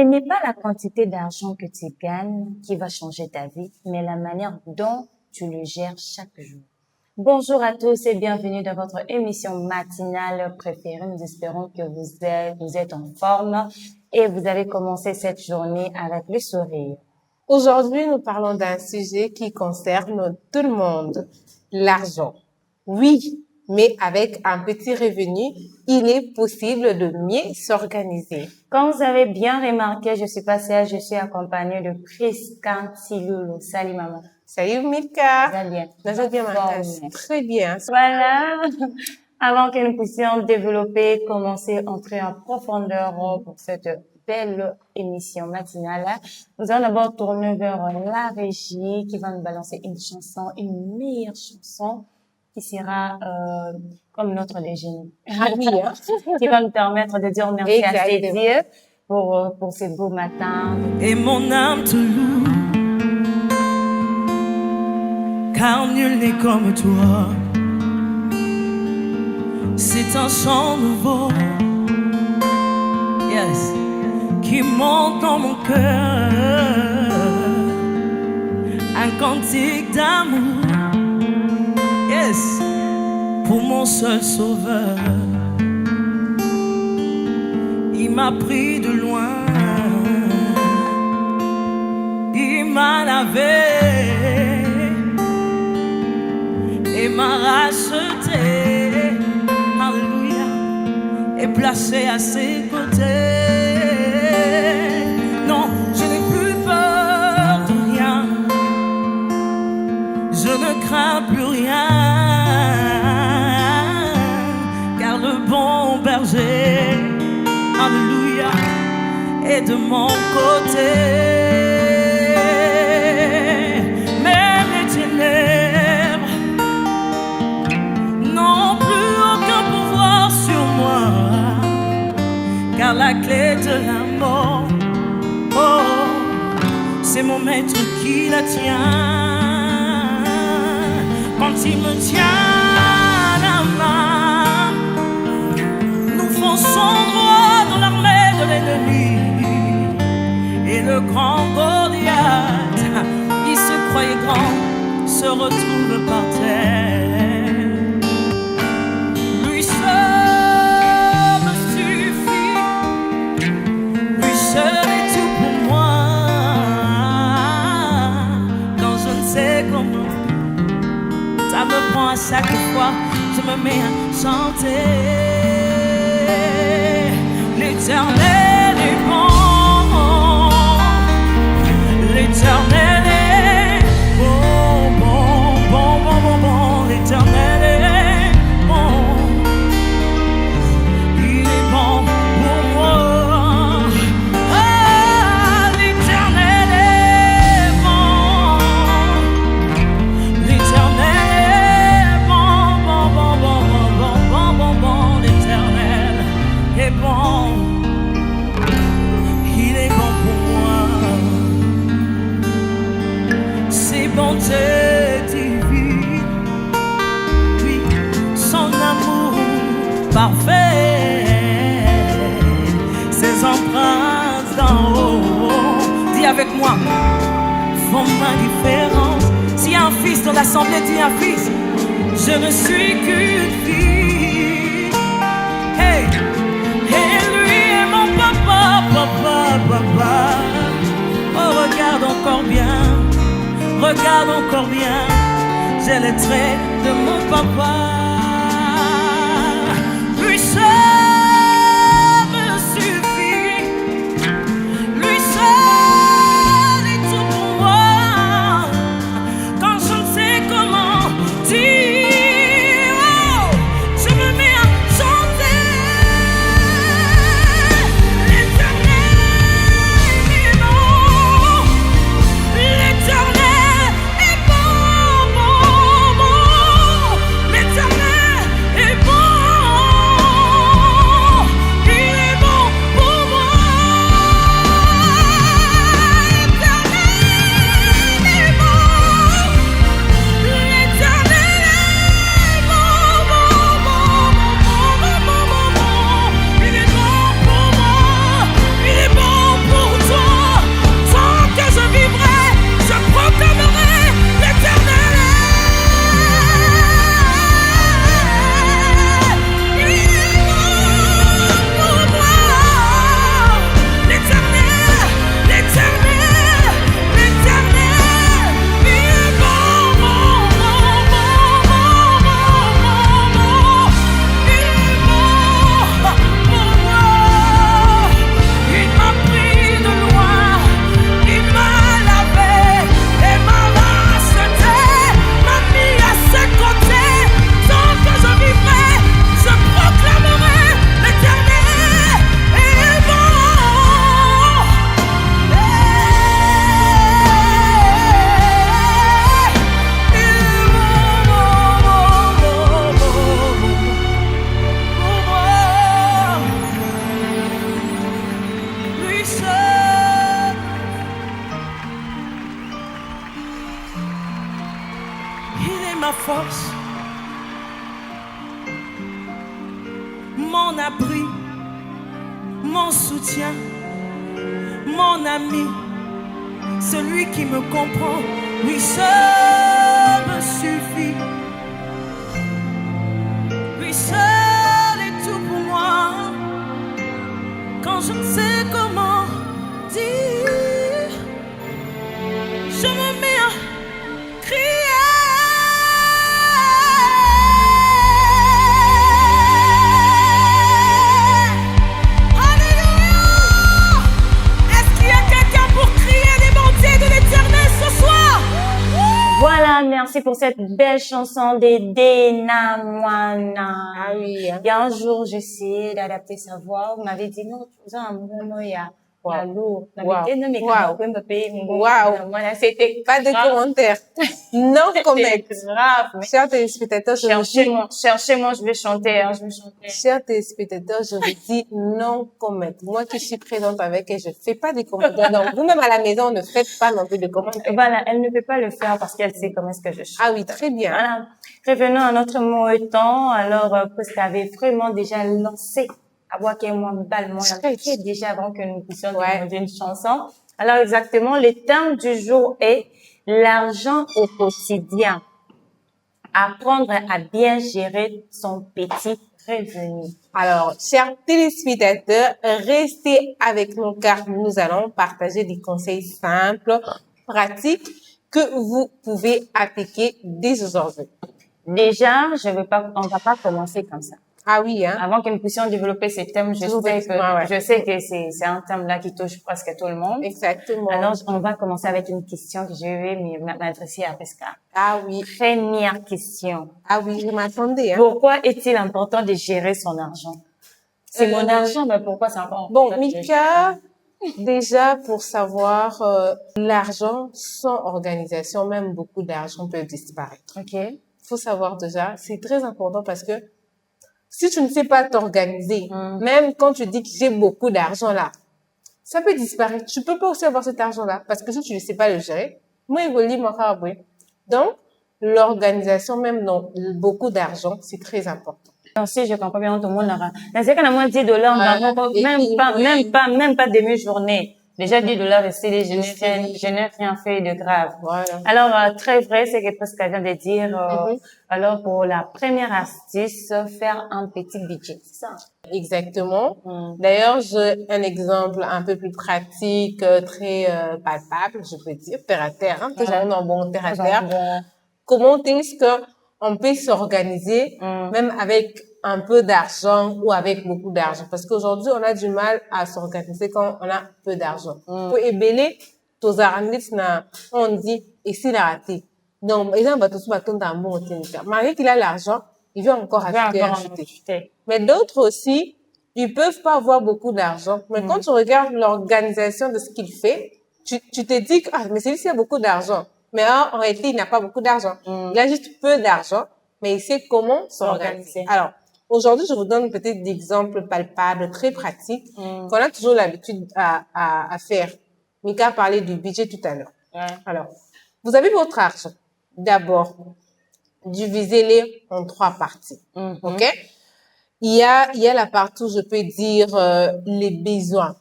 n'est pas la quantité d'argent que tu gagnes qui va changer ta vie, mais la manière dont tu le gères chaque jour. Bonjour à tous et bienvenue dans votre émission matinale préférée. Nous espérons que vous êtes en forme et vous avez commencé cette journée avec le sourire. Aujourd'hui, nous parlons d'un sujet qui concerne tout le monde, l'argent. Oui, mais avec un petit revenu, il est possible de mieux s'organiser. Comme vous avez bien remarqué, je suis pas seule, je suis accompagnée de Prisca Silulu. Salut maman. Salut Milka. Ça va bien? Ça va bien, maman. Très bien. Voilà. Avant que nous puissions développer, commencer, entrer en profondeur pour cette belle émission matinale, nous allons d'abord tourner vers la régie qui va nous balancer une chanson, une meilleure chanson qui sera comme notre déjeuner. Oui, hein? Qui va nous permettre de dire merci à ces dieux pour ces beaux matins. Et mon âme te loue, car nul n'est comme toi. C'est un chant nouveau, yes, qui monte dans mon cœur, un cantique d'amour, yes, pour mon seul sauveur. Il m'a pris de loin, il m'a lavé et m'a racheté, alléluia, et placé à ses côtés. Non, je n'ai plus peur de rien, je ne crains plus rien, car le bon berger, alléluia, est de mon côté. Même les ténèbres n'ont plus aucun pouvoir sur moi, car la clé de la mort, oh, c'est mon maître qui la tient. Quand il me tient la main, nous fonçons droit dans l'armée de l'ennemi. Et le grand Goliath, il se croyait grand, se retrouve par terre. Lui seul me suffit, lui seul est tout pour moi. Quand je ne sais comment, ça me prend à chaque fois, je me mets à chanter. L'Éternel est bon, l'Éternel est bon, bon, bon, bon, bon, bon, l'Éternel est bon, il est bon pour moi. Ah, l'Éternel est bon, l'Éternel est bon, bon, bon, bon, bon, bon, bon, bon, l'Éternel est bon, il est bon pour moi. Ses bontés divines, oui, son amour parfait, ses empreintes d'en haut, dis avec moi, font ma différence. S'il y a un fils dans l'assemblée, dis un fils, je ne suis qu'une fille. Hey, et lui est mon papa, papa, papa. Oh, regarde encore bien, regarde encore bien, j'ai les traits de mon papa. Lui seul me suffit, lui seul est tout pour moi. Quand je ne sais comment dire, oh, je me mets à chanter. L'Éternel est bon, l'Éternel est bon, bon, bon, l'Éternel ma force, mon abri, mon soutien, mon ami, celui qui me comprend, lui seul me suffit. Lui seul est tout pour moi. Quand je ne sais comment dire, je me mets à crier. Voilà, merci pour cette belle chanson de Dena Mwana. Ah oui. Hein. Il y a un jour, j'ai essayé d'adapter sa voix. Vous m'avez dit, non, tu as un bon il y a lourd. Wow. Non, mais Wow. C'était Pas de grave. commentaires. Non comment. C'était grave. Chers téléspectateurs, Cherchez-moi, je vais chanter, hein, je vais chanter. Chers téléspectateurs, je vous dis non comment. Moi qui suis présente avec elle, je fais pas de commentaires. Donc, vous-même à la maison, ne faites pas non plus de commentaires. Voilà, elle ne peut pas le faire parce qu'elle sait comment est-ce que je chante. Ah oui, très bien. Voilà. Revenons à notre temps. Alors, parce qu'avait vraiment déjà lancé à voir qu'il y a moins de balles, déjà avant que nous puissions demander une chanson. Alors, exactement, le thème du jour est l'argent au quotidien. Apprendre à bien gérer son petit revenu. Alors, chers téléspectateurs, restez avec nous car nous allons partager des conseils simples, pratiques que vous pouvez appliquer dès aujourd'hui. Déjà, on va pas commencer comme ça. Ah oui, hein. Avant que nous puissions développer ce thème, je sais que c'est un thème là qui touche presque tout le monde. Exactement. Alors, on va commencer avec une question que je vais m'adresser à Pesca. Ah oui. Première question. Ah oui, je m'attendais, hein. Pourquoi est-il important de gérer son argent? C'est mon argent, mais pourquoi c'est important? Bon, Mika, déjà, pour savoir, l'argent, sans organisation, même beaucoup d'argent peut disparaître. OK. Faut savoir déjà, c'est très important parce que si tu ne sais pas t'organiser, même quand tu dis que j'ai beaucoup d'argent là, ça peut disparaître. Tu peux pas aussi avoir cet argent-là parce que si tu ne sais pas le gérer, moi, il vaut mon. Donc, l'organisation, même dans beaucoup d'argent, c'est très important. Donc, si je comprends bien, tout le monde aura. C'est quand même $10, même pas demi-journée. Déjà $10, c'est je n'ai rien fait de grave. Voilà. Alors, très vrai, c'est que Pascal vient de dire, alors pour la première astuce, faire un petit budget, c'est ça? Exactement. D'ailleurs, j'ai un exemple un peu plus pratique, très palpable, je peux dire, terre à terre, hein, toujours dans bon terre à terre. Comment est-ce que on peut s'organiser, même avec un peu d'argent ou avec beaucoup d'argent? Parce qu'aujourd'hui, on a du mal à s'organiser quand on a peu d'argent. Pour ébeler, tous on dit, et c'est la raté. Donc, exemple, malgré qu'il a l'argent, il veut encore acheter. Mais d'autres aussi, ils peuvent pas avoir beaucoup d'argent. Mais quand tu regardes l'organisation de ce qu'il fait, tu te dis que, mais celui-ci a beaucoup d'argent. Mais en réalité, il n'a pas beaucoup d'argent. Il a juste peu d'argent, mais il sait comment s'organiser. Alors, aujourd'hui, je vous donne peut-être des exemples palpables, très pratiques, qu'on a toujours l'habitude à faire. Mika a parlé du budget tout à l'heure. Alors, vous avez votre argent. D'abord, divisez-les en 3 parties. OK? Il y a la partie où je peux dire les besoins.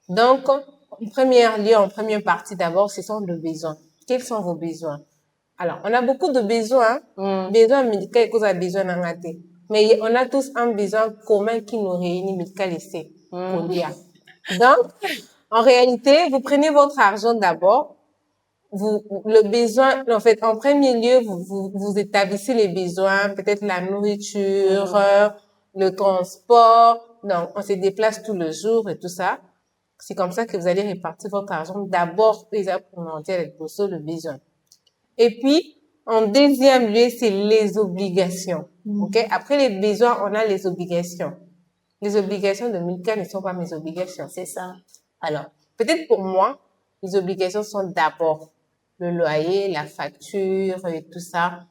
Donc, en première partie d'abord, ce sont les besoins. Quels sont vos besoins? Alors, on a beaucoup de besoins. Besoins médicaux, cause à besoin dans la tête. Mais on a tous un besoin commun qui nous réunit, médical et c'est Donc, en réalité, vous prenez votre argent d'abord. Le besoin, en fait, en premier lieu, vous établissez les besoins, peut-être la nourriture, le transport. Donc, on se déplace tout le jour et tout ça. C'est comme ça que vous allez répartir votre argent. D'abord, déjà, pour monter le besoin. Et puis, en deuxième lieu, c'est les obligations. OK? Après les besoins, on a les obligations. Les obligations de Milka ne sont pas mes obligations. C'est ça. Alors, peut-être pour moi, les obligations sont d'abord le loyer, la facture et tout ça.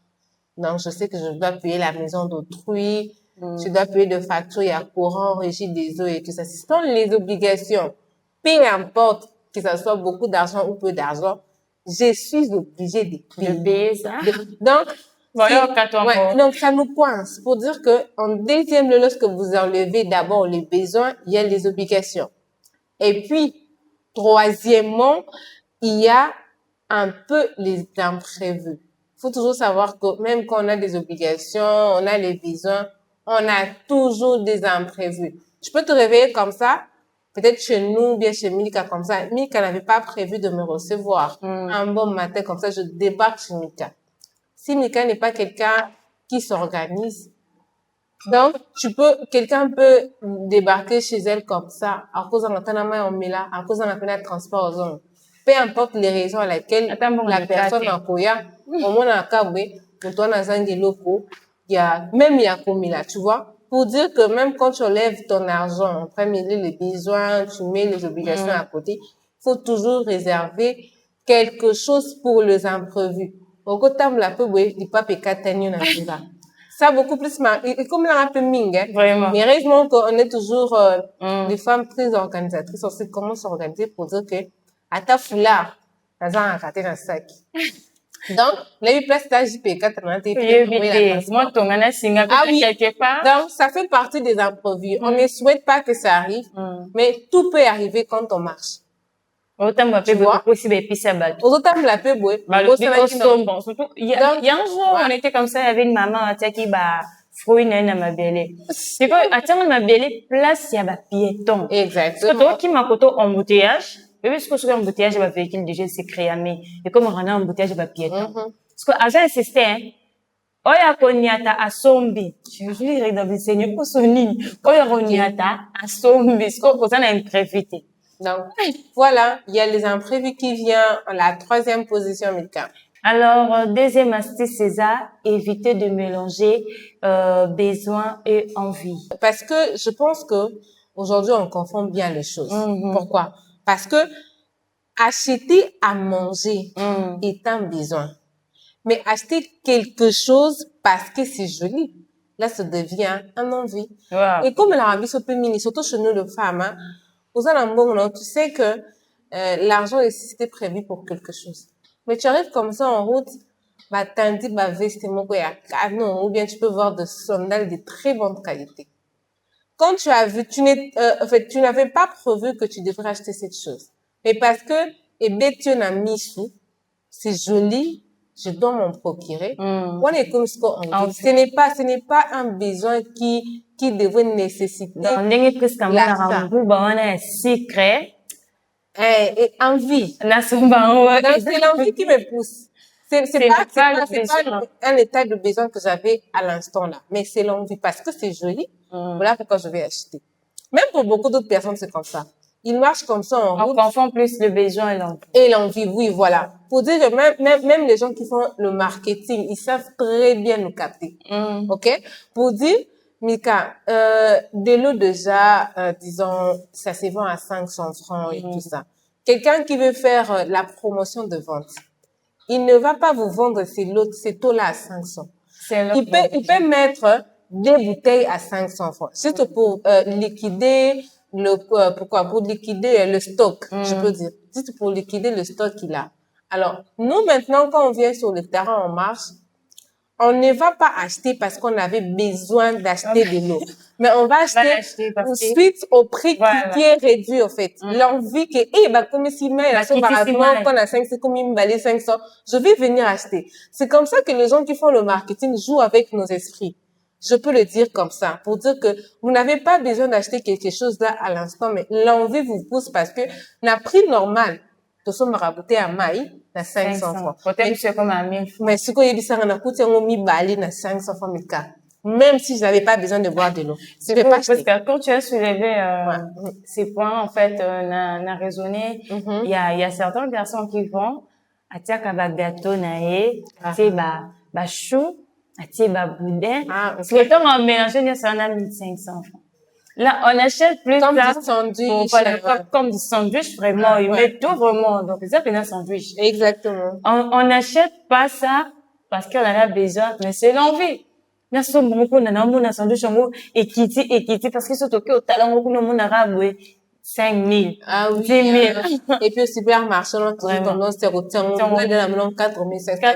Donc, je sais que je dois payer la maison d'autrui. Je dois payer de factures, il y a courant, régie des eaux et tout ça. Ce sont les obligations. Peu importe que ça soit beaucoup d'argent ou peu d'argent, je suis obligée de De payer. payer ça. Donc, Voilà, quand on ouais, donc ça nous coince pour dire que en deuxième lieu, lorsque vous enlevez d'abord les besoins, il y a les obligations. Et puis, troisièmement, il y a un peu les imprévus. Il faut toujours savoir que même quand on a des obligations, on a les besoins, on a toujours des imprévus. Je peux te réveiller comme ça, peut-être chez nous, ou bien chez Milka comme ça. Milka n'avait pas prévu de me recevoir. Un bon matin comme ça, je débarque chez Milka. Si Milka n'est pas quelqu'un qui s'organise, donc quelqu'un peut débarquer chez elle comme ça, à cause d'un à cause d'un transport aux hommes. Peu importe les raisons à laquelle Attends, bon, la le personne cas, a koya, au moins à Kabwe, pour toi, dans un des locaux, il y a commis là, tu vois. Pour dire que même quand tu enlèves ton argent, en premier lieu, les besoins, tu mets les obligations à côté, faut toujours réserver quelque chose pour les imprévus. Au côté de la peu, il pas pécatanio dans tout ça. Ça beaucoup plus et comme là un peu ming, hein. Vraiment. Mais heureusement qu'on est toujours des femmes très organisatrices. On sait comment s'organiser pour dire que à ta foulard, dans un raté dans le sac. Donc, là, il place ta JP4 dans tes éviter. Moi, ton gana singa Ah oui. quelque part. Donc, ça fait partie des imprévus. On ne souhaite pas que ça arrive, mais tout peut arriver quand on marche. Autant moi, Tu vois? possible et puis ça bat. Aux autres, la peu, ouais. Surtout, il y a un jour, on était comme ça, il y avait une maman, qui, fruit, n'a ma belle. C'est quoi, attends, ma belle, place, il y a ba piéton. Exactement. Parce que toi, qui m'a coto embouteillage, et puis, ce que je embouteillage, il va véhicule déjà, c'est créé, mais, et comme on a un embouteillage, il va piéton. Parce que, avant, insisté, hein, oya koniata asombi. Je jure, dans le Seigneur, pour son nid. Oya koniata asombi. Parce qu'on a une prévité. Donc, voilà, il y a les imprévus qui viennent en la troisième position, Milka. Alors, deuxième astuce, c'est ça, éviter de mélanger besoin et envie. Parce que je pense que aujourd'hui on confond bien les choses. Pourquoi? Parce que acheter à manger est un besoin. Mais acheter quelque chose parce que c'est joli, là, ça devient un envie. Wow. Et comme la vie mini, surtout chez nous, les femmes, hein, aux alentours, tu sais que l'argent est c'était prévu pour quelque chose. Mais tu arrives comme ça en route, tandis vestement non, ou bien tu peux voir des sandales de très bonne qualité. Quand tu as vu, tu n'avais pas prévu que tu devrais acheter cette chose. Mais parce que, tu en as mis sous, c'est joli, je dois m'en procurer. On est comme ce n'est pas un besoin qui devrait nécessiter. Dans l'année que ça m'a on a secret. Et envie. La somba, donc, c'est l'envie qui me pousse. C'est pas un état de besoin que j'avais à l'instant là. Mais c'est l'envie parce que c'est joli. Voilà pourquoi je vais acheter. Même pour beaucoup d'autres personnes, c'est comme ça. Ils marchent comme ça en route. On confond plus le besoin et l'envie. Et l'envie, oui, voilà. Pour dire que même les gens qui font le marketing, ils savent très bien nous capter. OK? Pour dire, Mika, de l'eau déjà, disons, ça se vend à 500 francs et tout ça. Quelqu'un qui veut faire la promotion de vente, il ne va pas vous vendre ces taux-là à 500. Il peut mettre des bouteilles à 500 francs. Juste pour liquider pour liquider le stock, je peux dire. Juste pour liquider le stock qu'il a. Alors, nous maintenant, quand on vient sur le terrain, on marche, on ne va pas acheter parce qu'on avait besoin d'acheter de l'eau. Mais on va acheter suite au prix qui est réduit, en fait. L'envie que, comme si, mais, qu'on a 500, c'est comme il me 500, je vais venir acheter. C'est comme ça que les gens qui font le marketing jouent avec nos esprits. Je peux le dire comme ça, pour dire que vous n'avez pas besoin d'acheter quelque chose là à l'instant, mais l'envie vous pousse parce que le prix normal, de son marabouté à maï, na 500 francs. Peut-être que c'est comme à 1000 francs. Mais ce qu'on y a na coûté un mi bali na 500 francs Milka. Même si je n'avais pas besoin de boire de l'eau. Je vais pas acheter. Parce que quand tu as soulevé, ces points, en fait, n'a raisonné, il y a certaines personnes qui vont, à tia kaba gâteau nae, c'est chou, atie boudin. Parce que quand on mélange, ça en a 1500 francs. Là, on achète plus comme ça. Du sandwich. Comme du sandwich, vraiment. Ils mettent tout vraiment. Donc, c'est ça qu'on a un sandwich. Exactement. On n'achète pas ça parce qu'on en a besoin, mais c'est l'envie. Là, ce moment on a un sandwich, et quitter, parce que c'est au talent, on a arabe, 5 000, Ah oui. 10 000. Et puis au supermarché, on a toujours Vraiment. tendance à retirer, on Tiens, a de la melon 4 500. Ah,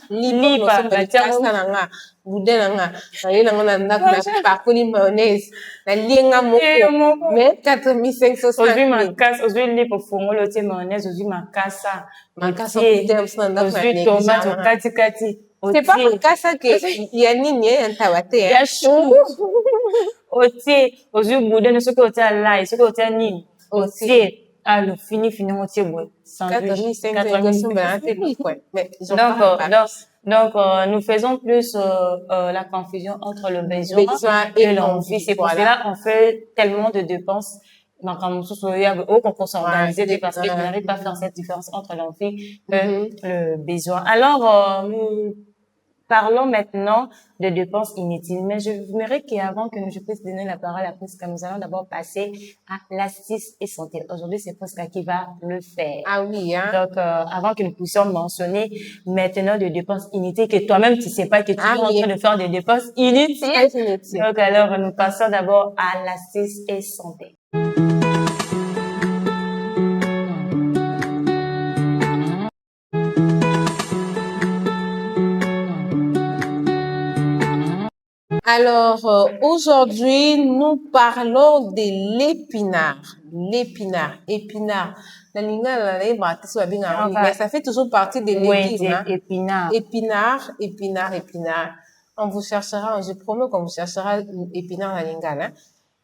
lipo, lipa, nous sommes la de tiens, casse na nga, boudin na nga. Na yé na nga na pakuli mayonnaise, na lienga moko. Mais 4500, Aujourd'hui, 5000. aujourd'hui, lipa, fongo, le thé mayonnaise, aujourd'hui, makasa. Makasa, boudin, on a na Aujourd'hui, tomate, négligeant. kati, kati. C'est pas makasa que, y a nini, y a un tabate, Il y a chou. Otier, aujourd'hui, boudin, ce que otier l'ail, ce que otier nini. Otier. Alors, fini, otier, boudin. 4500, Donc, nous faisons plus la confusion entre le besoin et l'envie. C'est pour cela qu'on fait tellement de dépenses. Donc, on peut s'organiser parce qu'il n'arrive pas à faire cette différence entre l'envie et le besoin. Alors, nous parlons maintenant de dépenses inutiles. Mais je voudrais qu'avant que je puisse donner la parole à Prisca, nous allons d'abord passer à l'astuce et santé. Aujourd'hui, c'est Prisca qui va le faire. Ah oui, hein. Donc, avant que nous puissions mentionner maintenant des dépenses inutiles que toi-même tu sais pas que tu es en train de faire des dépenses inutiles. Donc, alors, nous passons d'abord à l'astuce et santé. Alors, aujourd'hui, nous parlons de l'épinard. L'épinard. Mais ça fait toujours partie des légumes. Hein. Épinard. Épinard. On vous cherchera, je promets qu'on vous cherchera épinard dans l'ingala.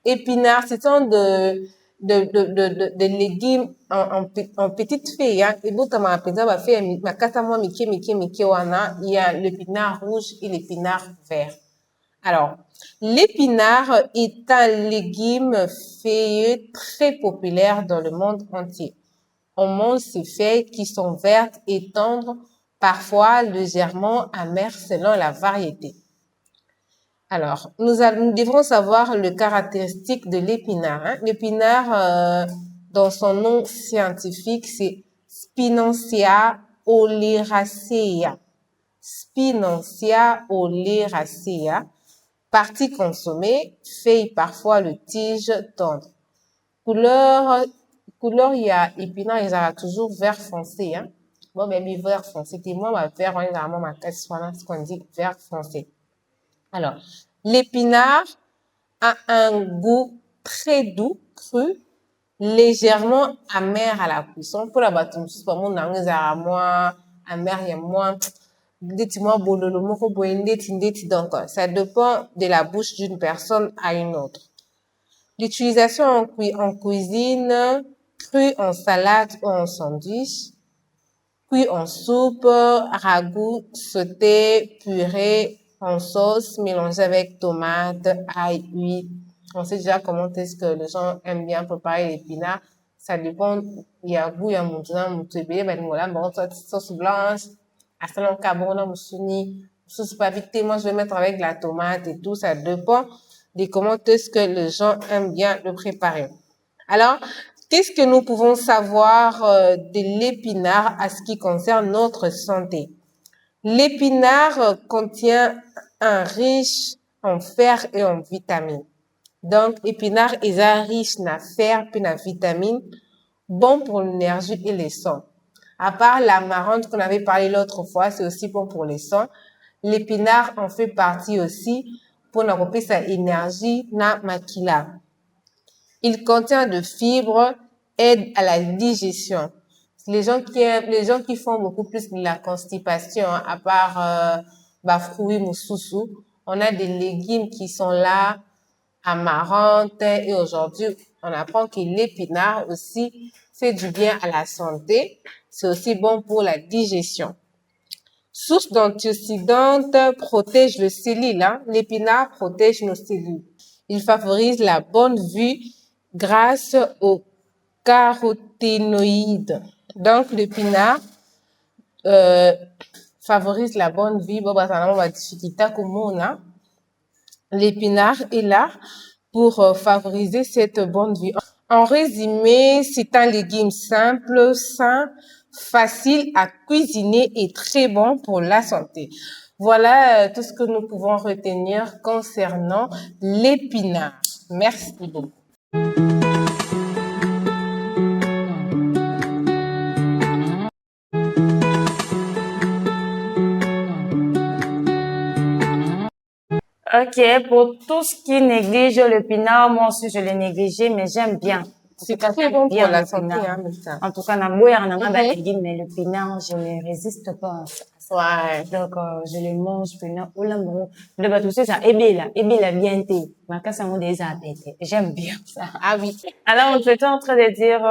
Épinard, c'est un de légumes en petites feuilles. Hein. Et il y a l'épinard rouge et l'épinard vert. Alors, l'épinard est un légume feuillu très populaire dans le monde entier. On mange ces feuilles qui sont vertes et tendres, parfois légèrement amères selon la variété. Alors, nous devrons savoir le caractéristique de l'épinard. Hein. L'épinard, dans son nom scientifique, c'est Spinacia oleracea. Spinacia oleracea. Partie consommée, feuille parfois le tige tendre. Couleur, il y a épinard, il y a toujours vert foncé, hein. Bon, mais vert foncé, c'est moi, vert, on est vraiment ma casse, ce qu'on dit vert foncé. Alors, l'épinard a un goût très doux, cru, légèrement amer à la cuisson. Pour la bâton, c'est pas mon amer, il y a moins, donc, ça dépend de la bouche d'une personne à une autre. L'utilisation en cuisine, cru en salade ou en sandwich, cuit en soupe, ragoût, sauté, purée, en sauce, mélangé avec tomate, ail, huile. On sait déjà comment est-ce que les gens aiment bien préparer l'épinard. Ça dépend, il y a goût, il y a sauce blanche, moi je vais mettre avec la tomate et tout, ça dépend de comment est-ce que les gens aiment bien le préparer. Alors, qu'est-ce que nous pouvons savoir de l'épinard à ce qui concerne notre santé? L'épinard contient un riche en fer et en vitamines. Donc, l'épinard est riche en fer et en vitamines, bon pour l'énergie et les sangs. À part la marante qu'on avait parlé l'autre fois, c'est aussi bon pour les sangs. L'épinard en fait partie aussi pour n'apporter sa énergie na makila. Il contient de fibres, aide à la digestion. Les gens qui font beaucoup plus de la constipation, à part fruits moussousou, on a des légumes qui sont là, amarante, et aujourd'hui, on apprend que l'épinard aussi fait du bien à la santé. C'est aussi bon pour la digestion. Source d'antioxydantes, protège le cellules. Hein? L'épinard protège nos cellules. Il favorise la bonne vue grâce aux caroténoïdes. Donc, l'épinard favorise la bonne vue. L'épinard est là pour favoriser cette bonne vue. En résumé, c'est un légume simple, sain, facile à cuisiner et très bon pour la santé. Voilà tout ce que nous pouvons retenir concernant l'épinard. Merci beaucoup. Ok, pour tout ce qui néglige le pinard, moi aussi je l'ai négligé, mais j'aime bien. C'est très bon pour Bien la le santé, pinard. hein, Mika. En tout cas, na boya na nga balegi, mais le pinard, je ne résiste pas à ça. Ouais. Donc, je le mange pinard. Oula, bon. Le bateau, c'est ça. Ebila, bien thé. Ma casse a des appétits. J'aime bien ça. Ah oui. Alors, on était en train de dire,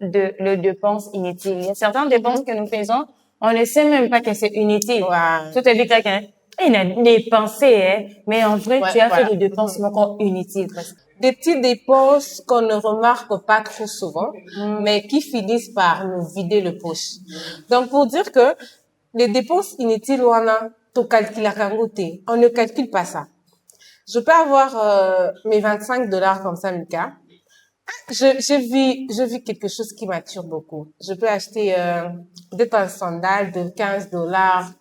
le dépenses inutiles. Il y a certaines dépenses que nous faisons, on ne sait même pas que c'est inutile. Ouais. Tout est vite quelqu'un. Il a dépensé, hein. Mais en vrai, Ouais, tu as voilà. fait des dépenses encore inutiles. Parce que Des petites dépenses qu'on ne remarque pas trop souvent, mais qui finissent par nous vider le poche. Donc, pour dire que les dépenses inutiles, on a tout calculé à côté. On ne calcule pas ça. Je peux avoir mes $25 comme ça, Mika. Je vis quelque chose qui m'attire beaucoup. Je peux acheter peut-être un sandal de $15,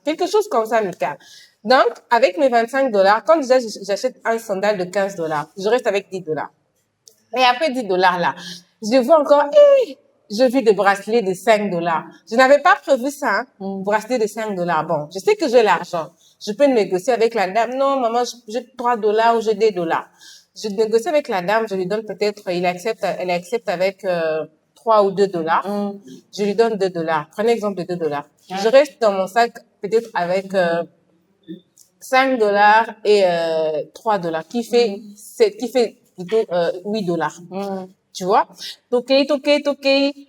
quelque chose comme ça, Mika. Donc, avec mes $25, quand déjà j'achète un sandal de $15, je reste avec $10. Et après $10 là, je vois encore, je vis des bracelets de $5. Je n'avais pas prévu ça, hein, bracelet de $5. Bon, je sais que j'ai l'argent. Je peux négocier avec la dame. Non, maman, j'ai $3 ou j'ai $2. Je négocie avec la dame, je lui donne peut-être, elle accepte avec 3 ou $2. Je lui donne $2. Prenez exemple de $2. Je reste dans mon sac peut-être avec $5 et $3 qui fait plutôt $8. Tu vois? Toqué.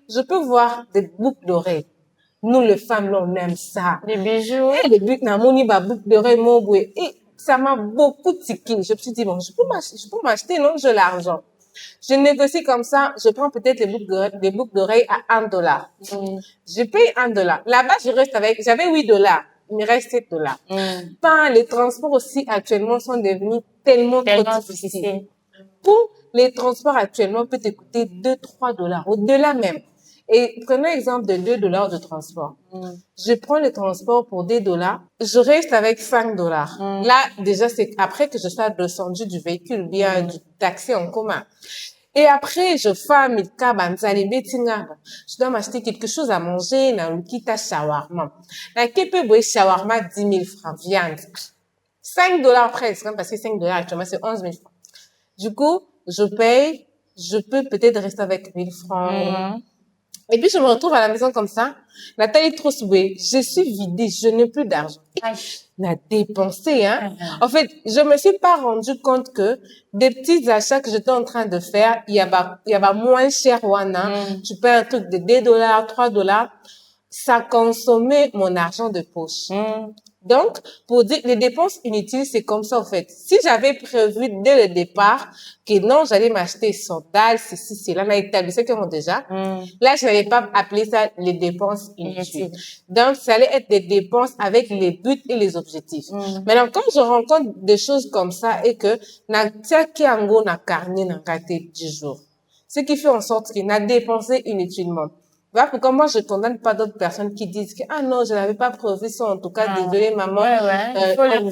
Je peux voir des boucles d'oreilles. Nous, les femmes, là, on aime ça. les bijoux. Et les boucles, boucles d'oreilles, mon boué. Et ça m'a beaucoup tiqué. Je me suis dit, bon, je peux m'acheter, non, j'ai l'argent. Je négocie comme ça, je prends peut-être les boucles d'oreilles à $1. Je paye $1. Là-bas, j'avais $8. Il me reste $7. Les transports aussi, actuellement, sont devenus tellement trop difficiles. Pour les transports actuellement, peut te coûter $2-3, au-delà même. Et prenons l'exemple de $2 de transport. Je prends le transport pour $2, je reste avec $5. Là, déjà, c'est après que je sois descendu du véhicule, bien du taxi en commun. Et après, je fais un milka banzali betinga. Je dois m'acheter quelque chose à manger, na lukita shawarma. Na kepe boy shawarma 10 000 francs, viande. $5 presque, hein, parce que $5 actuellement, c'est 11 000 francs. Du coup, je paye, je peux peut-être rester avec 1 000 francs. Et puis, je me retrouve à la maison comme ça. Nathalie Trossoué, je suis vidée, je n'ai plus d'argent. On a dépensé, hein. En fait, je me suis pas rendu compte que des petits achats que j'étais en train de faire, il y a moins cher, Wana. Tu payes un truc de $2, $3. Ça consommait mon argent de poche. Donc, pour dire, les dépenses inutiles, c'est comme ça, en fait. Si j'avais prévu dès le départ que non, j'allais m'acheter sandales, ceci, cela, on a établi que déjà. Là, je n'allais pas appeler ça les dépenses inutiles. Donc, ça allait être des dépenses avec les buts et les objectifs. Maintenant, quand je rencontre des choses comme ça et que, na tia ki ango na carnet na kate du jour. Ce qui fait en sorte qu'il n'a dépensé inutilement. Voilà pourquoi moi je condamne pas d'autres personnes qui disent que ah non, je n'avais pas prévu ça, en tout cas désolé maman,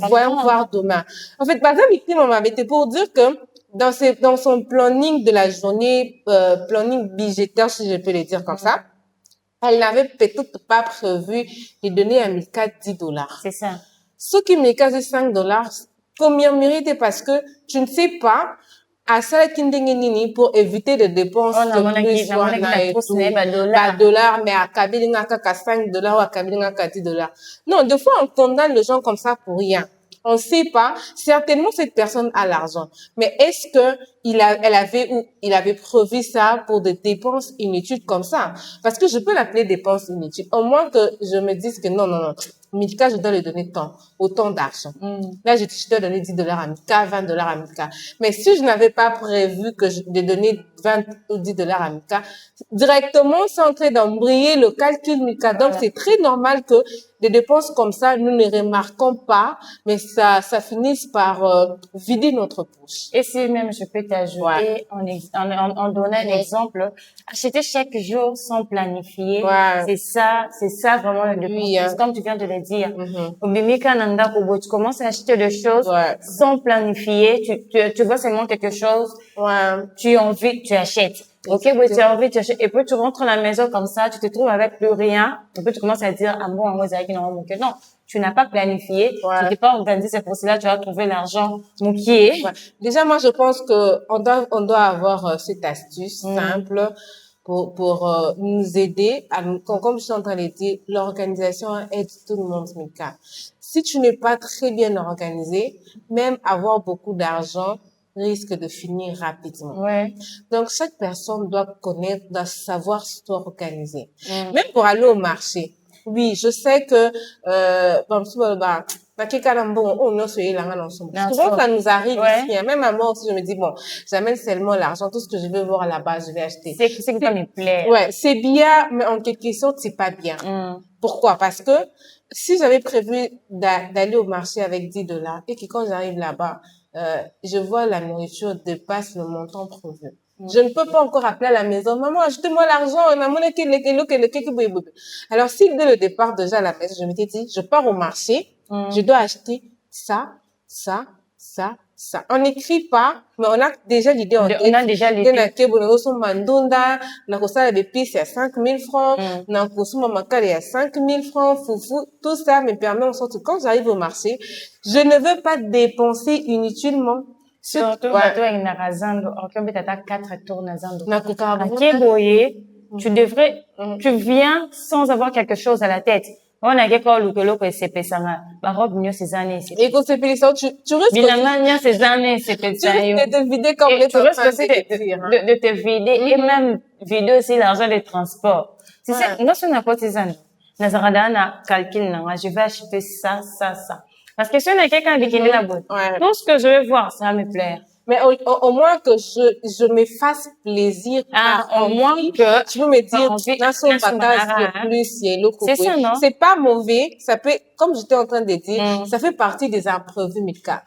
voyons voir demain. En fait, par exemple, ici maman était pour dire que dans son planning de la journée, planning budgétaire si je peux le dire comme ça, elle n'avait peut-être pas prévu de donner à Milka $10. C'est ça. Ce qui Milka c'est $5, combien mérite parce que tu ne sais pas à ça pour éviter des dépenses de plus $, mais à Kabilinga kaka $5 ou à Kabilinga kaka $10. Non, des fois on condamne les gens comme ça pour rien. On sait pas. Certainement cette personne a l'argent, mais est-ce que il avait prévu ça pour des dépenses inutiles comme ça? Parce que je peux l'appeler dépenses inutiles. Au moins que je me dise que non. Milka, je dois lui donner autant d'argent. Là, je dois donner $10 à Milka, $20 à Milka. Mais si je n'avais pas prévu de donner 20 ou $10 à Milka, directement, c'est en train d'embrayer le calcul Milka. Donc, c'est très normal que des dépenses comme ça, nous ne remarquons pas, mais ça finisse par vider notre poche. Et si même je peux t'ajouter, en donnant un exemple, acheter chaque jour sans planifier, c'est ça vraiment le dépense. Comme tu viens de le dire. Au Bimika Nanda Kobo, tu commences à acheter des choses sans planifier, tu vois seulement quelque chose, tu as envie, tu achètes. Ok, tu as envie, tu achètes. Et puis tu rentres à la maison comme ça, tu te trouves avec plus rien. Et puis tu commences à dire, ah bon, moi, c'est non. tu n'as pas planifié, Ouais. tu t'es pas organisé, c'est pour cela que tu as trouvé l'argent mouqué. Ouais. Déjà, moi, je pense que on doit avoir cette astuce simple pour nous aider comme je suis en train de dire, l'organisation aide tout le monde, Mika. Si tu n'es pas très bien organisé, même avoir beaucoup d'argent risque de finir rapidement. Ouais. Donc, chaque personne doit connaître, doit savoir s'organiser. Même pour aller au marché. Oui, je sais que, souvent, ça nous arrive ici. Hein. Même à moi aussi, je me dis, bon, j'amène seulement l'argent. Tout ce que je veux voir là-bas, je vais acheter. C'est que ça me plaît. Ouais, c'est bien, mais en quelque sorte, c'est pas bien. Pourquoi? Parce que si j'avais prévu d'aller au marché avec 10 dollars et que quand j'arrive là-bas, je vois la nourriture dépasse le montant prévu. Je ne peux pas encore appeler à la maison, maman, achetez-moi l'argent, alors si dès le départ déjà à la maison, je m'étais dit, je pars au marché, je dois acheter ça, ça, ça, ça. On n'écrit pas, mais on a déjà l'idée en tête. On a déjà l'idée. C'est à 5 000 francs, il y a 5 000 francs, foufou, tout ça me permet en sorte que quand j'arrive au marché, je ne veux pas dépenser inutilement. Surtout, tu devrais, tu viens sans avoir quelque chose à la tête. On a quelque chose que c'est pesanga. Bah, robe mieux ces années. Et quand c'est paysan, tu risques ces années, c'est pesanga. de te vider complètement. Tu risques aussi de te vider et même vider aussi l'argent des transports. Tu sais, moi, c'est n'importe ces années. Nazarada, calcul, je vais acheter ça, ça, ça. Parce que si on a quelqu'un avec qui est la boîte, tout ce que je vais voir, ça va me plaire. Mais au moins que je me fasse plaisir. Au moins que tu peux me dire, c'est ça, non? C'est pas mauvais. Ça peut, comme j'étais en train de dire, ça fait partie des imprévus, Mika.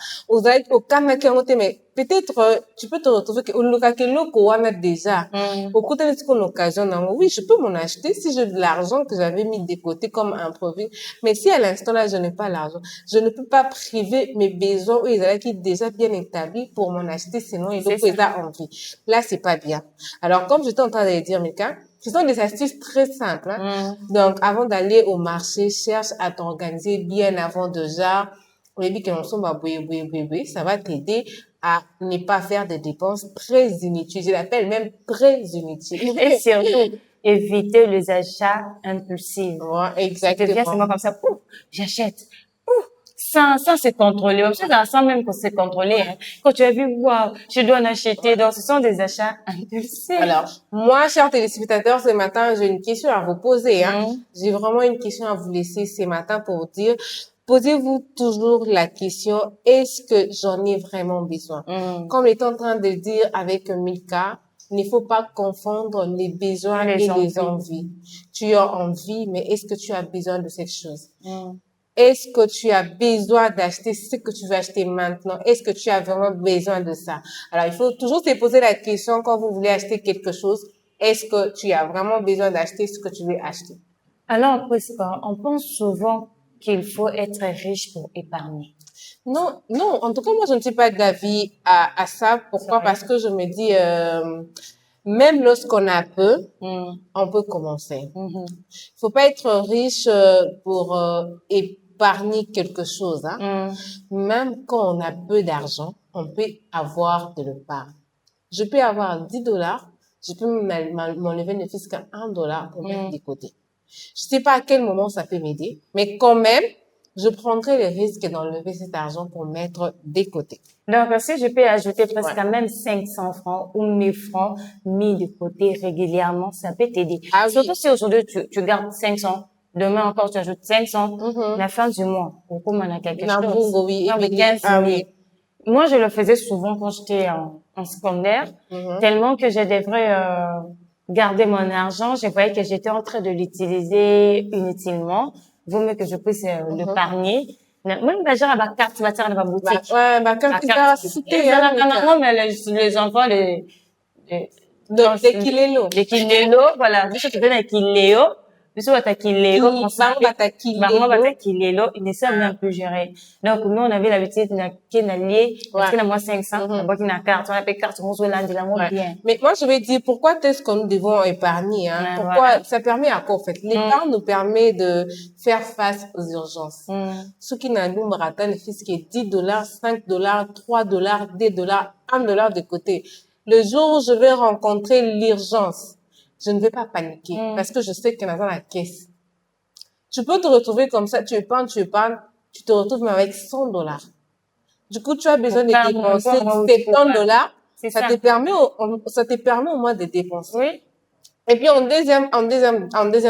Mais peut-être, tu peux te retrouver que déjà. Au coup de l'occasion, oui, je peux m'en acheter si j'ai de l'argent que j'avais mis de côté comme imprévu. Mais si à l'instant là, je n'ai pas l'argent, je ne peux pas priver mes besoins où ils qui déjà bien établis pour m'en acheter, sinon ils ont pas envie. Là, c'est pas bien. Alors, comme j'étais en train de dire, Mika, ce sont des astuces très simples. Hein. Donc, avant d'aller au marché, cherche à t'organiser bien avant déjà. Au début, ça va t'aider à ne pas faire des dépenses très inutiles. Je l'appelle même très inutiles. Et surtout, éviter les achats impulsifs. Ouais, exactement. C'est moi comme ça, pouf, j'achète. Pouf, sans se contrôler. Sans même qu'on se contrôler. Hein. Quand tu as vu, waouh, je dois en acheter. Donc, ce sont des achats impulsifs. Alors, moi, chers téléspectateurs, ce matin, j'ai une question à vous poser. Hein. J'ai vraiment une question à vous laisser ce matin pour vous dire, posez-vous toujours la question, est-ce que j'en ai vraiment besoin? Comme est en train de dire avec Milka, il ne faut pas confondre les besoins et les envies. Tu as envie, mais est-ce que tu as besoin de cette chose? Est-ce que tu as besoin d'acheter ce que tu veux acheter maintenant? Est-ce que tu as vraiment besoin de ça? Alors, il faut toujours se poser la question quand vous voulez acheter quelque chose. Est-ce que tu as vraiment besoin d'acheter ce que tu veux acheter? Alors, on pense souvent qu'il faut être riche pour épargner. Non, en tout cas, moi, je ne suis pas d'avis à ça. Pourquoi? Parce que je me dis, même lorsqu'on a peu, on peut commencer. Faut pas être riche pour épargner quelque chose. Hein. Même quand on a peu d'argent, on peut avoir de l'épargne. Je peux avoir 10 dollars, je peux m'enlever ne fût-ce qu'un $1 pour mettre de côté. Je sais pas à quel moment ça peut m'aider, mais quand même, je prendrai le risque d'enlever cet argent pour mettre de côté. Donc, si je peux ajouter presque même 500 francs ou 1000 francs mis de côté régulièrement, ça peut t'aider. Surtout si aujourd'hui tu gardes 500, demain encore tu ajoutes 500, la fin du mois, au coup, on a quelque chose. Oui, Moi, je le faisais souvent quand j'étais en secondaire, tellement que je devrais garder mon argent. Je voyais que j'étais en train de l'utiliser inutilement. Vaut mieux que je puisse l'épargner. Moi, je vais à ma carte, je vais à ma boutique. Ma carte, les enfants, les kilélos. Les kilélos, voilà. Je te donne un kiléo. biso batakilelo bango batakilelo ils ne savent même plus gérer. Donc nous on avait l'habitude na lié parce que na moi 500 d'abord qui na carte on appelle carte on se lande la moi bien. Mais moi je vais dire pourquoi est-ce que nous devons épargner hein? Pourquoi ça permet à quoi en fait? L'épargne nous permet de faire face aux urgences. Ce qui n'a nous ratan le fisc est $10, $5, $3, $2, $1 de côté. Le jour où je vais rencontrer l'urgence, je ne vais pas paniquer parce que je sais qu'il y en a dans la caisse. Tu peux te retrouver comme ça, tu épargnes, tu te retrouves même avec $100. Du coup, tu as besoin de dépenser $70. Ça te permet au moins de dépenser. Oui. Et puis, en deuxième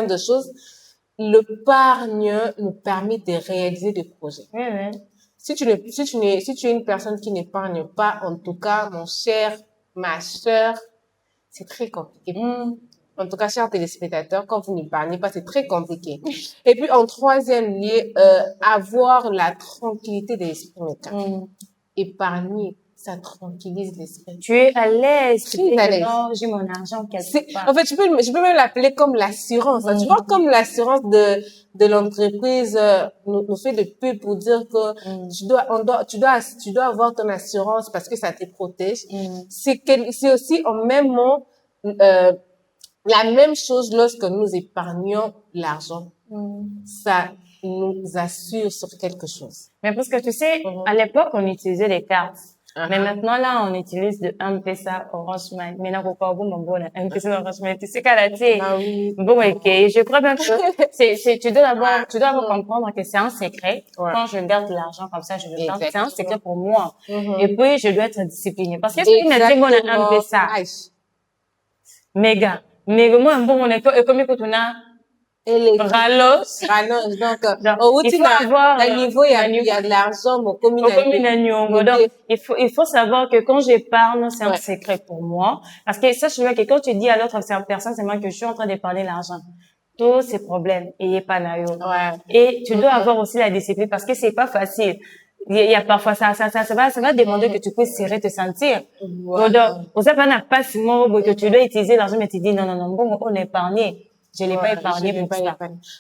de choses, l'épargne nous permet de réaliser des projets. Oui, oui. Si tu es une personne qui n'épargne pas, en tout cas, mon cher, ma sœur, c'est très compliqué. En tout cas, chers téléspectateurs, quand vous n'épargnez pas, c'est très compliqué. Et puis, en troisième lieu, avoir la tranquillité de l'esprit. Épargner, ça tranquillise l'esprit. Tu es à l'aise. Très à l'aise. J'ai mon argent quelque part. En fait, je peux même l'appeler comme l'assurance. Tu vois, comme l'assurance de l'entreprise nous fait de pub pour dire que tu dois avoir ton assurance parce que ça te protège. C'est aussi en même moment, la même chose lorsque nous épargnons l'argent. Ça nous assure sur quelque chose. Mais parce que tu sais, à l'époque, on utilisait les cartes. Mais maintenant, là, on utilise de M-Pesa, Orange Money. Maintenant, pourquoi vous m'en M-Pesa, Orange Money? Tu sais qu'à la télé. Ah oui. Bon, ok. Je crois bien que tu dois d'abord comprendre que c'est un secret. Quand je garde de l'argent comme ça, je le garde. C'est un secret pour moi. Et puis, je dois être disciplinée. Parce que si on a dit bon, M-Pesa. Méga. Mais moi, bon, on est comme écoute, on a Ralos. Donc, au il faut avoir un niveau, il y a de l'argent, mon donc, il faut savoir que quand j'épargne, c'est un secret pour moi. Parce que ça, je veux que quand tu dis à l'autre personne, c'est moi que je suis en train d'épargner l'argent. Tous ces problèmes, il est pas naïf. Et tu dois avoir aussi la discipline parce que c'est pas facile. Il y a parfois ça va demander que tu puisses serrer te sentir. Donc, pour ça, pas si mot que tu dois utiliser l'argent, mais tu dis non, bon, on est épargné. Je l'ai pas épargné pour ça.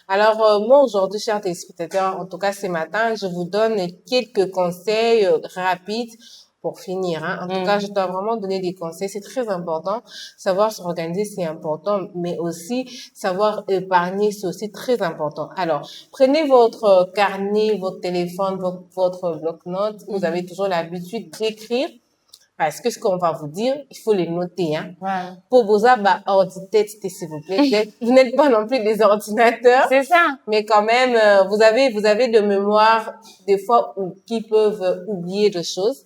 Alors, moi, aujourd'hui, chers téléspectateurs, en tout cas, ce matin, je vous donne quelques conseils rapides pour finir. Hein. En tout cas, je dois vraiment donner des conseils. C'est très important. Savoir s'organiser, c'est important, mais aussi savoir épargner, c'est aussi très important. Alors, prenez votre carnet, votre téléphone, votre bloc-notes. Vous avez toujours l'habitude d'écrire. Parce que ce qu'on va vous dire, il faut les noter, hein. Pour vos ordinateurs, s'il vous plaît. Vous n'êtes pas non plus des ordinateurs. C'est ça. Mais quand même, vous avez de mémoire, des fois, qui peuvent oublier des choses.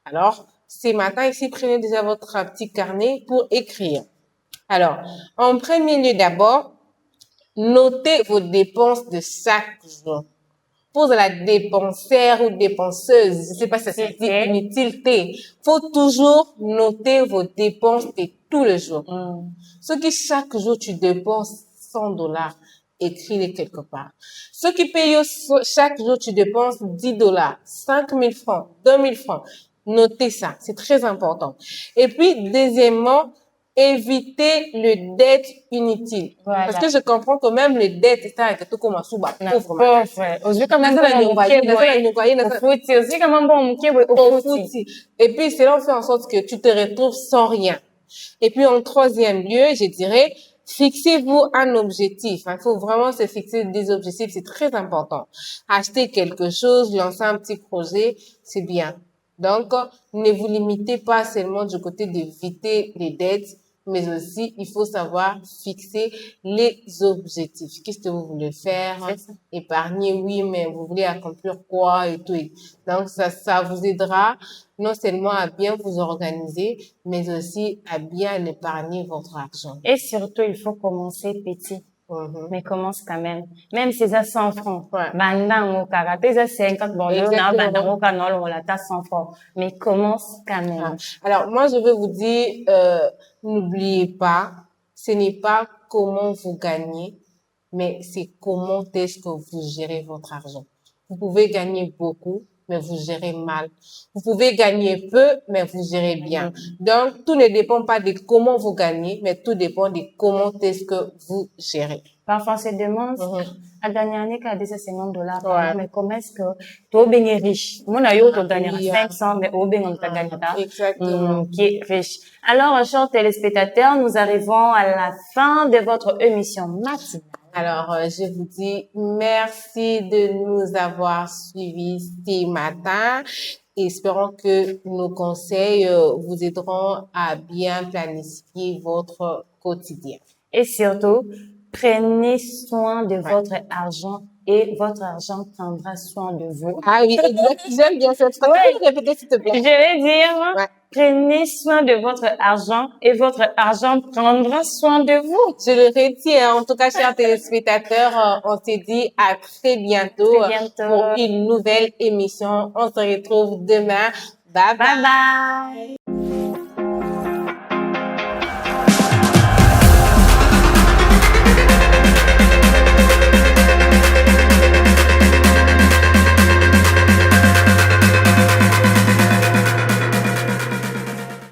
Alors, ce matin, ici, prenez déjà votre petit carnet pour écrire. Alors, en premier lieu, d'abord, notez vos dépenses de chaque jour. Pour la dépensière ou dépenseuse, je sais pas si ça se dit inutilité, faut toujours noter vos dépenses de tous les jours. Ce qui chaque jour tu dépenses $100, écris-les quelque part. Ce qui paye chaque jour tu dépenses $10, 5000 francs, 2000 francs, notez ça, c'est très important. Et puis, deuxièmement, éviter le dette inutile. Parce que je comprends que même le dette, c'est tout comme un sous pauvre. Et puis, cela fait en sorte que tu te retrouves sans rien. Et puis, en troisième lieu, je dirais, fixez-vous un objectif. Il faut vraiment se fixer des objectifs, c'est très important. Acheter quelque chose, lancer un petit projet, c'est bien. Donc, ne vous limitez pas seulement du côté d'éviter les dettes, mais aussi, il faut savoir fixer les objectifs. Qu'est-ce que vous voulez faire? Épargner, oui, mais vous voulez accomplir quoi et tout. Donc, ça vous aidera non seulement à bien vous organiser, mais aussi à bien épargner votre argent. Et surtout, il faut commencer petit. Mais commence quand même. Même si c'est 100 francs. Bandang, c'est 50, bon, on l'a 100 francs. Mais commence quand même. Alors, moi, je veux vous dire, n'oubliez pas, ce n'est pas comment vous gagnez, mais c'est comment est-ce que vous gérez votre argent. Vous pouvez gagner beaucoup, mais vous gérez mal. Vous pouvez gagner peu, mais vous gérez bien. Donc, tout ne dépend pas de comment vous gagnez, mais tout dépend de comment est-ce que vous gérez. Parfois, on se demande, Mhm. à gagner un qu'à $250 par Ouais. mois, mais comment est-ce que tu es bien riche? Mon aïe, tu gagnes oui, 500, mais au bien, on t'a gagné ça. Exactement. Qui est riche. Alors, chers téléspectateurs, nous arrivons à la fin de votre émission matinale. Alors, je vous dis merci de nous avoir suivis ce matin. Espérons que nos conseils vous aideront à bien planifier votre quotidien. Et surtout, prenez soin de votre argent et votre argent prendra soin de vous. Ah oui, exact. J'aime bien cette phrase. Ouais. Tu peux le répéter, s'il te Je plaît? vais dire, Ouais. prenez soin de votre argent et votre argent prendra soin de vous. Je le retiens. En tout cas, chers téléspectateurs, on se dit à très bientôt, Très bientôt. pour une nouvelle émission. On se retrouve demain. Bye bye. Bye bye.